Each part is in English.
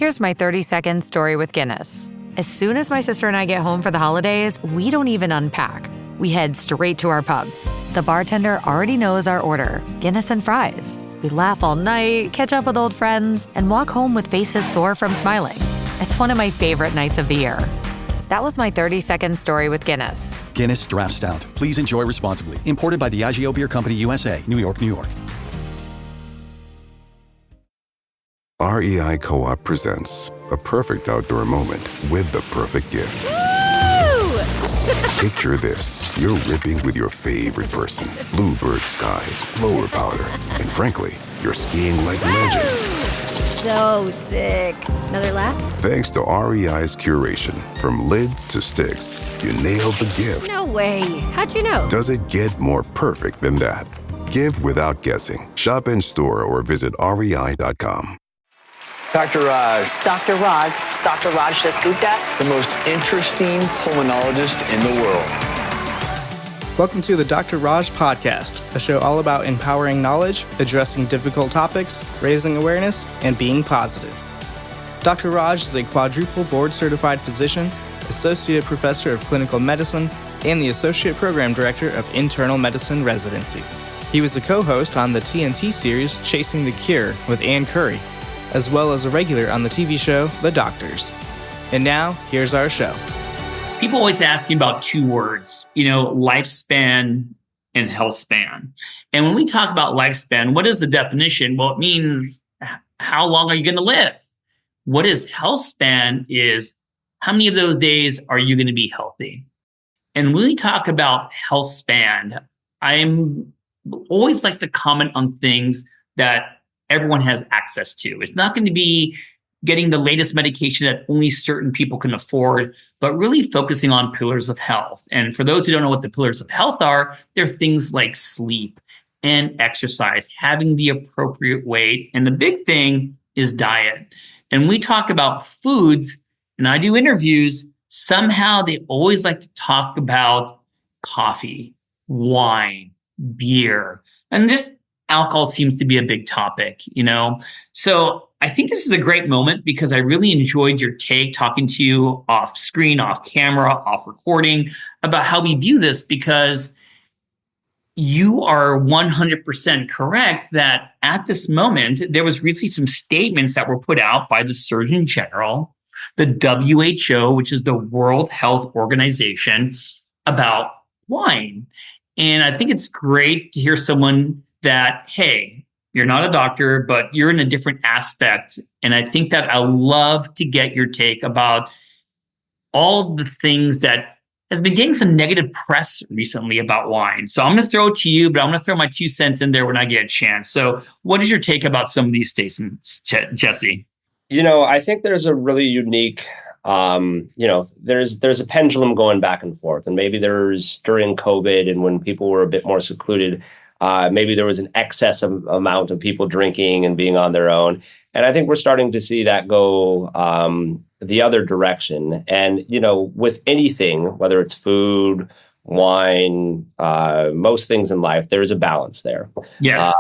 Here's my 30-second story with Guinness. As soon as my sister and I get home for the holidays, we don't even unpack. We head straight to our pub. The bartender already knows our order, Guinness and fries. We laugh all night, catch up with old friends, and walk home with faces sore from smiling. It's one of my favorite nights of the year. That was my 30-second story with Guinness. Guinness Draft Stout. Please enjoy responsibly. Imported by Diageo Beer Company, USA, New York, New York. REI Co-op presents a perfect outdoor moment with the perfect gift. Picture this. You're ripping with your favorite person. Bluebird skies, blower powder, and frankly, you're skiing like legends. So sick. Another lap? Thanks to REI's curation, from lid to sticks, you nailed the gift. No way. How'd you know? Does it get more perfect than that? Give without guessing. Shop in store or visit rei.com. Dr. Raj. Dr. Raj. Dr. Raj Dasgupta. The most interesting pulmonologist in the world. Welcome to the Dr. Raj Podcast, a show all about empowering knowledge, addressing difficult topics, raising awareness, and being positive. Dr. Raj is a quadruple board-certified physician, associate professor of clinical medicine, and the associate program director of internal medicine residency. He was a co-host on the TNT series Chasing the Cure with Ann Curry, as well as a regular on the TV show The Doctors. And now, here's our show. People always ask me about two words, lifespan and health span. And when we talk about lifespan, what is the definition? Well, it means how long are you going to live? What is health span is how many of those days are you going to be healthy? And when we talk about health span, I'm always like to comment on things that everyone has access to. It's not going to be getting the latest medication that only certain people can afford, but really focusing on pillars of health. And for those who don't know what the pillars of health are, they're things like sleep and exercise, having the appropriate weight. And the big thing is diet. And we talk about foods, and I do interviews, somehow they always like to talk about coffee, wine, beer, and just alcohol seems to be a big topic, So I think this is a great moment because I really enjoyed your take talking to you off screen, off camera, off recording about how we view this, because you are 100% correct that at this moment, there was recently some statements that were put out by the Surgeon General, the WHO, which is the World Health Organization, about wine. And I think it's great to hear someone that, hey, you're not a doctor, but you're in a different aspect. And I think that I love to get your take about all the things that has been getting some negative press recently about wine. So I'm going to throw it to you, but I'm going to throw my 2 cents in there when I get a chance. So what is your take about some of these statements, Jesse? I think there's a really unique, there's a pendulum going back and forth. And maybe there's during COVID and when people were a bit more secluded, maybe there was an excess amount of people drinking and being on their own. And I think we're starting to see that go the other direction. And, with anything, whether it's food, wine, most things in life, there is a balance there. Yes.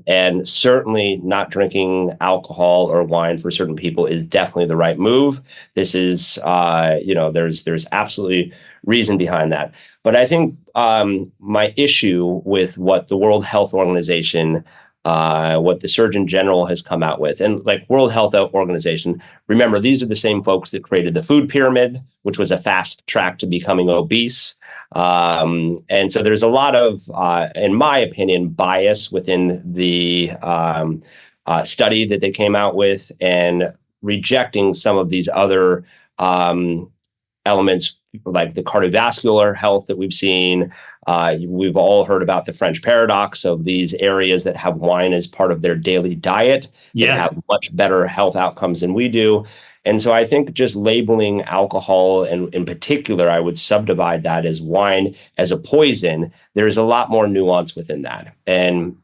And certainly not drinking alcohol or wine for certain people is definitely the right move. This is, there's absolutely reason behind that. But I think my issue with what the World Health Organization, what the Surgeon General has come out with, and like World Health Organization, remember, these are the same folks that created the food pyramid, which was a fast track to becoming obese. And so there's a lot of, in my opinion, bias within the study that they came out with and rejecting some of these other elements like the cardiovascular health that we've seen. We've all heard about the French paradox of these areas that have wine as part of their daily diet, that have much better health outcomes than we do. And so I think just labeling alcohol, and in particular, I would subdivide that as wine as a poison. There's a lot more nuance within that. And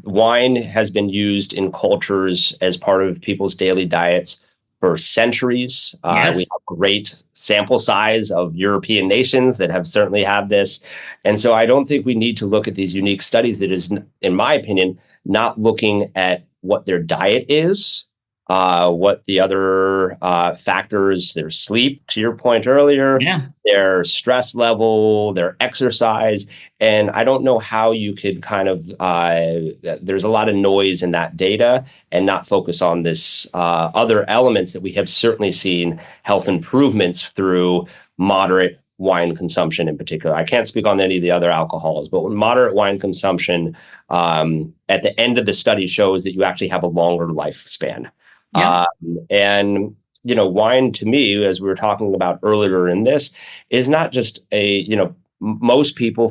wine has been used in cultures as part of people's daily diets for centuries. We have great sample size of European nations that have certainly had this. And so I don't think we need to look at these unique studies that is, in my opinion, not looking at what their diet is what the other factors, their sleep, to your point earlier, their stress level, their exercise. And I don't know how you could kind of, there's a lot of noise in that data and not focus on this other elements that we have certainly seen health improvements through moderate wine consumption in particular. I can't speak on any of the other alcohols, but moderate wine consumption at the end of the study shows that you actually have a longer lifespan. And, wine to me, as we were talking about earlier in this, is not just most people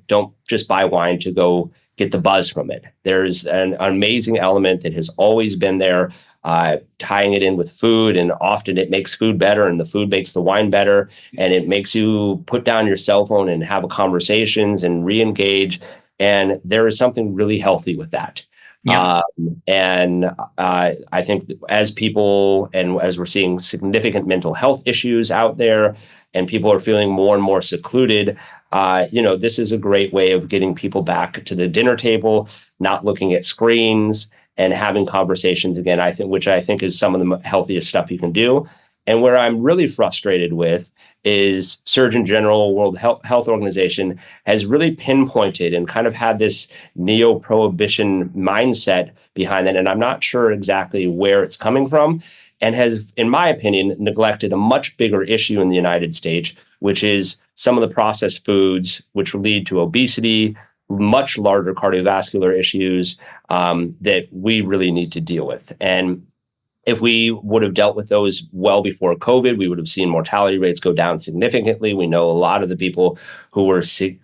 don't just buy wine to go get the buzz from it. There's an amazing element that has always been there, tying it in with food, and often it makes food better and the food makes the wine better, and it makes you put down your cell phone and have conversations and re-engage. And there is something really healthy with that. I think as people, and as we're seeing significant mental health issues out there, and people are feeling more and more secluded, this is a great way of getting people back to the dinner table, not looking at screens, and having conversations again, which I think is some of the healthiest stuff you can do. And where I'm really frustrated with is Surgeon General, World Health Organization has really pinpointed and kind of had this neo-prohibition mindset behind it. And I'm not sure exactly where it's coming from, and has, in my opinion, neglected a much bigger issue in the United States, which is some of the processed foods, which will lead to obesity, much larger cardiovascular issues that we really need to deal with. And if we would have dealt with those well before COVID, we would have seen mortality rates go down significantly. We know a lot of the people who were severely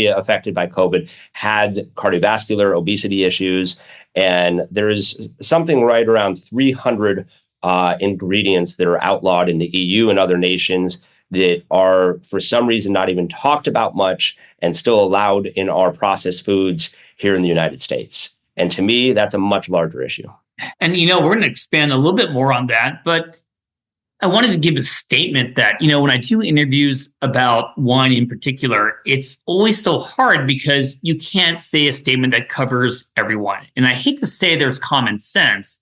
affected by COVID had cardiovascular obesity issues. And there is something right around 300 ingredients that are outlawed in the EU and other nations that are, for some reason, not even talked about much and still allowed in our processed foods here in the United States. And to me, that's a much larger issue. And, we're going to expand a little bit more on that, but I wanted to give a statement that, when I do interviews about wine in particular, it's always so hard because you can't say a statement that covers everyone. And I hate to say there's common sense,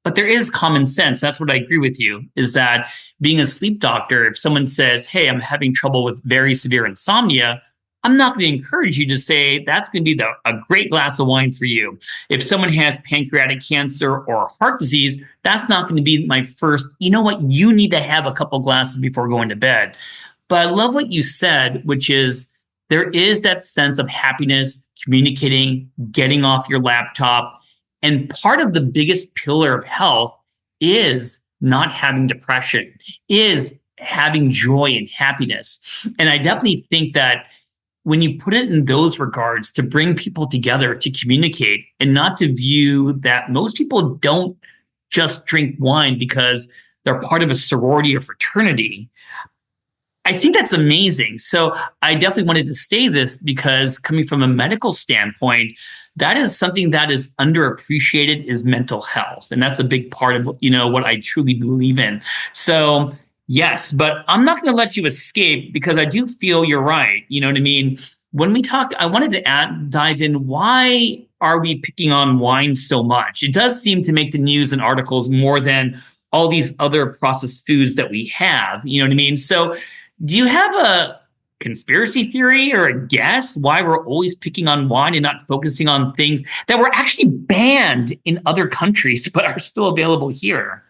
but there is common sense. That's what I agree with you, is that being a sleep doctor, if someone says, hey, I'm having trouble with very severe insomnia, I'm not going to encourage you to say that's going to be a great glass of wine for you. If someone has pancreatic cancer or heart disease, that's not going to be my first, you need to have a couple glasses before going to bed. But I love what you said, which is there is that sense of happiness, communicating, getting off your laptop. And part of the biggest pillar of health is not having depression, is having joy and happiness. And I definitely think that when you put it in those regards, to bring people together, to communicate, and not to view that most people don't just drink wine because they're part of a sorority or fraternity, I think that's amazing. So I definitely wanted to say this because coming from a medical standpoint, that is something that is underappreciated, is mental health. And that's a big part of, what I truly believe in. So yes, but I'm not going to let you escape because I do feel you're right. You know what I mean? When we talk, I wanted to dive in. Why are we picking on wine so much? It does seem to make the news and articles more than all these other processed foods that we have. You know what I mean? So do you have a conspiracy theory or a guess why we're always picking on wine and not focusing on things that were actually banned in other countries but are still available here?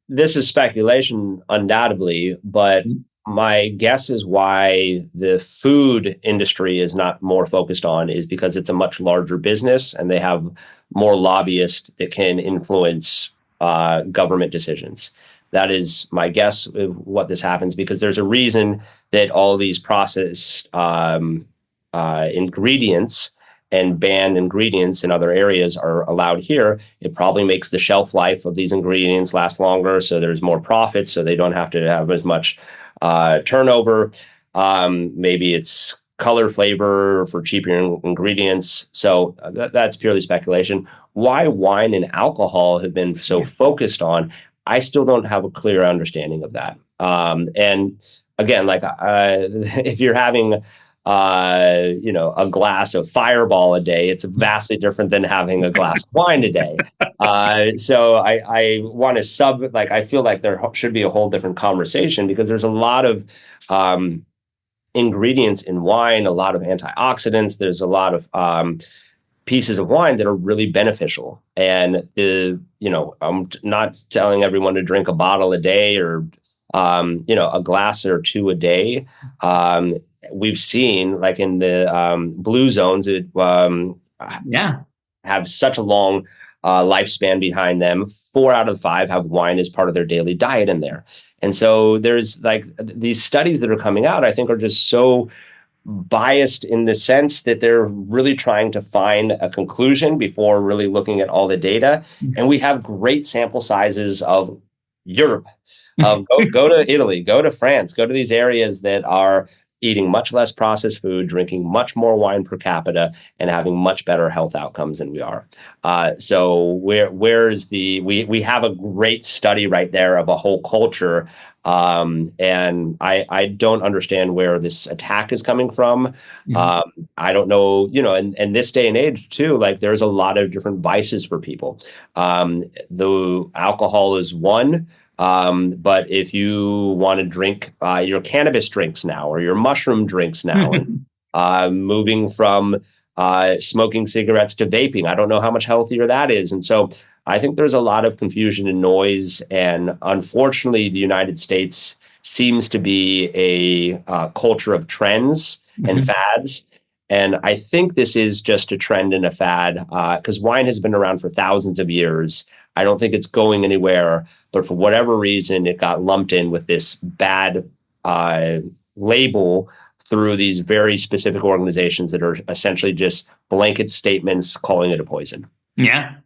This is speculation, undoubtedly, but my guess is why the food industry is not more focused on is because it's a much larger business and they have more lobbyists that can influence government decisions. That is my guess of what this happens, because there's a reason that all these processed ingredients and banned ingredients in other areas are allowed here. It probably makes the shelf life of these ingredients last longer, so there's more profits, so they don't have to have as much turnover. Maybe it's color, flavor for cheaper ingredients. So that's purely speculation. Why wine and alcohol have been so focused on, I still don't have a clear understanding of that. And again, if you're having a glass of Fireball a day. It's vastly different than having a glass of wine a day. So I want to I feel like there should be a whole different conversation, because there's a lot of ingredients in wine, a lot of antioxidants. There's a lot of pieces of wine that are really beneficial. And I'm not telling everyone to drink a bottle a day or a glass or two a day. We've seen, like in the blue zones, have such a long lifespan behind them. 4 out of 5 have wine as part of their daily diet in there. And so there's like these studies that are coming out, I think, are just so biased in the sense that they're really trying to find a conclusion before really looking at all the data. And we have great sample sizes of Europe. Go to Italy, go to France, go to these areas that are eating much less processed food, drinking much more wine per capita, and having much better health outcomes than we are. So we have a great study right there of a whole culture. And I don't understand where this attack is coming from. I don't know, and this day and age too, like there's a lot of different vices for people. The alcohol is one. But if you want to drink your cannabis drinks now, or your mushroom drinks now, and moving from smoking cigarettes to vaping, I don't know how much healthier that is. And so I think there's a lot of confusion and noise. And unfortunately, the United States seems to be a culture of trends and fads. And I think this is just a trend and a fad, because wine has been around for thousands of years. I don't think it's going anywhere, but for whatever reason, it got lumped in with this bad label through these very specific organizations that are essentially just blanket statements calling it a poison. Yeah.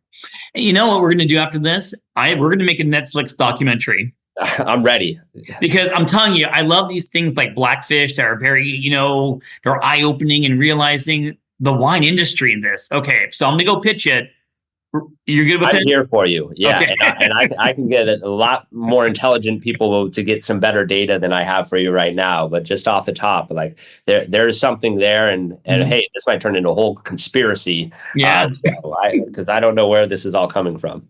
You know what we're going to do after this? We're going to make a Netflix documentary. I'm ready. Because I'm telling you, I love these things like Blackfish that are very, they're eye-opening, and realizing the wine industry in this. Okay, so I'm going to go pitch it. You're good with it? I'm here for you. Yeah. Okay. And I can get a lot more intelligent people to get some better data than I have for you right now. But just off the top, like there is something there. And hey, this might turn into a whole conspiracy. Yeah. Because I don't know where this is all coming from.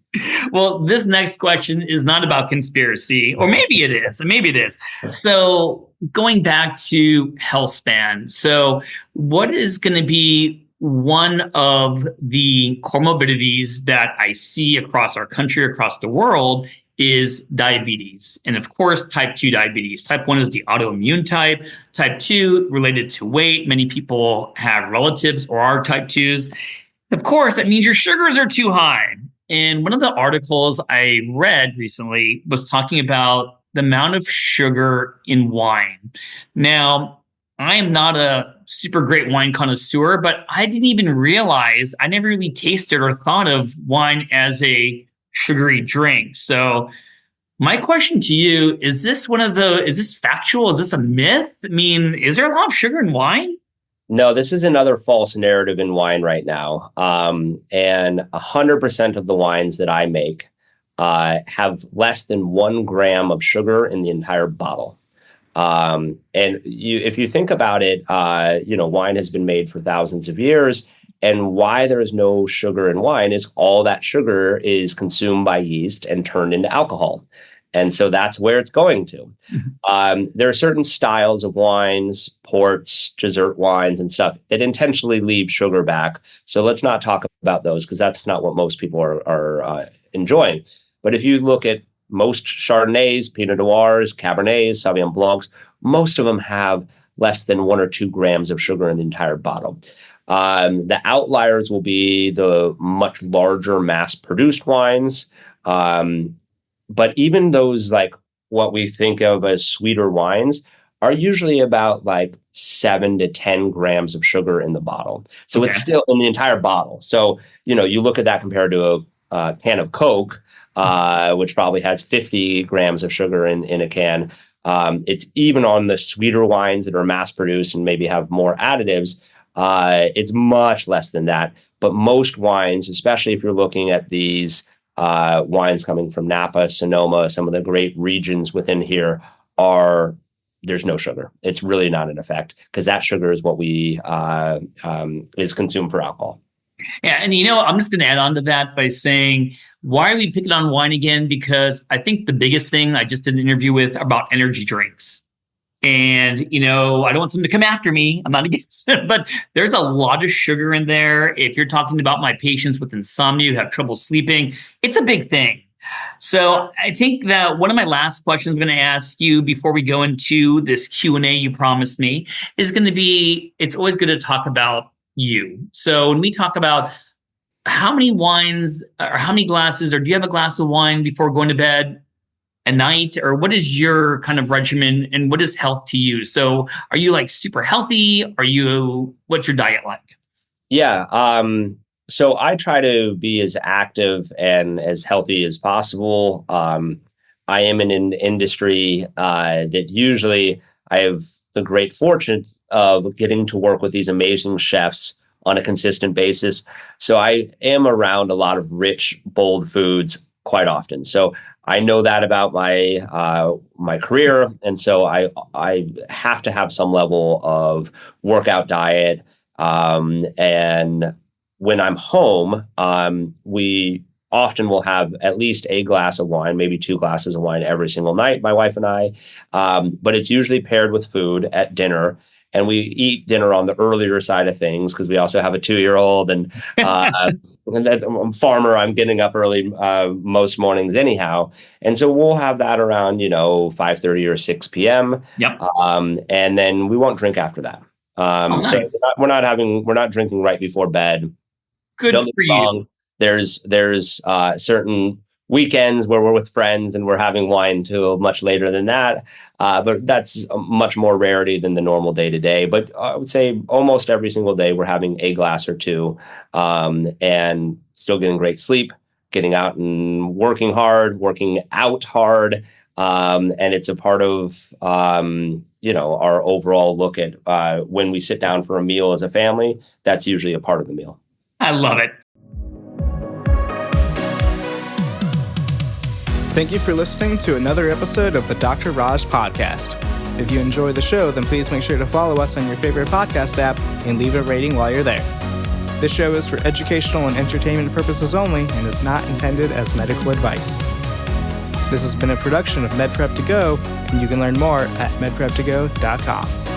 Well, this next question is not about conspiracy, or maybe it is. Maybe it is. So going back to health span. So what is going to be one of the comorbidities that I see across our country, across the world, is diabetes. And of course, type 2 diabetes. Type 1 is the autoimmune type. Type 2 related to weight. Many people have relatives or are type 2s. Of course, that means your sugars are too high. And one of the articles I read recently was talking about the amount of sugar in wine. Now, I am not a super great wine connoisseur, but I didn't even realize, I never really tasted or thought of wine as a sugary drink. So my question to you, is this factual? Is this a myth? I mean, is there a lot of sugar in wine? No, this is another false narrative in wine right now. And 100% of the wines that I make have less than 1 gram of sugar in the entire bottle. If you think about it, wine has been made for thousands of years, and why there is no sugar in wine is all that sugar is consumed by yeast and turned into alcohol. And so that's where it's going to. There are certain styles of wines, ports, dessert wines and stuff that intentionally leave sugar back. So let's not talk about those, because that's not what most people are enjoying. But if you look at most Chardonnays, Pinot Noirs, Cabernets, Sauvignon Blancs, most of them have less than 1 or 2 grams of sugar in the entire bottle. The outliers will be the much larger mass-produced wines. But even those, like what we think of as sweeter wines, are usually about like 7 to 10 grams of sugar in the bottle. So It's still in the entire bottle. So, you look at that compared to a can of Coke, which probably has 50 grams of sugar in a can. It's even on the sweeter wines that are mass produced and maybe have more additives. It's much less than that. But most wines, especially if you're looking at these wines coming from Napa, Sonoma, some of the great regions within here, are there's no sugar. It's really not an effect because that sugar is what we is consumed for alcohol. Yeah, and I'm just going to add on to that by saying, why are we picking on wine again? Because I think the biggest thing, I just did an interview with about energy drinks. And, I don't want someone to come after me. I'm not against it, but there's a lot of sugar in there. If you're talking about my patients with insomnia who have trouble sleeping, it's a big thing. So I think that one of my last questions I'm going to ask you before we go into this Q&A you promised me is going to be, it's always good to talk about you. So when we talk about how many wines or how many glasses, or do you have a glass of wine before going to bed a night, or what is your kind of regimen and what is health to you? So are you like super healthy? What's your diet like? Yeah. So I try to be as active and as healthy as possible. I am in an industry that usually I have the great fortune of getting to work with these amazing chefs on a consistent basis. So I am around a lot of rich, bold foods quite often. So I know that about my career, and so I have to have some level of workout diet. And when I'm home, we often will have at least a glass of wine, maybe 2 glasses of wine every single night, my wife and I. But it's usually paired with food at dinner. And we eat dinner on the earlier side of things because we also have a 2-year-old. And I'm a farmer. I'm getting up early most mornings anyhow. And so we'll have that around, 5:30 or 6 p.m. Yep. And then we won't drink after that. Nice. So we're not drinking right before bed. Good for you. There's certain weekends where we're with friends and we're having wine till much later than that. But that's much more rarity than the normal day to day. But I would say almost every single day we're having a glass or 2 and still getting great sleep, getting out and working out hard. And it's a part of, our overall look at when we sit down for a meal as a family. That's usually a part of the meal. I love it. Thank you for listening to another episode of the Dr. Raj Podcast. If you enjoy the show, then please make sure to follow us on your favorite podcast app and leave a rating while you're there. This show is for educational and entertainment purposes only and is not intended as medical advice. This has been a production of MedPrep2Go, and you can learn more at medprep2go.com.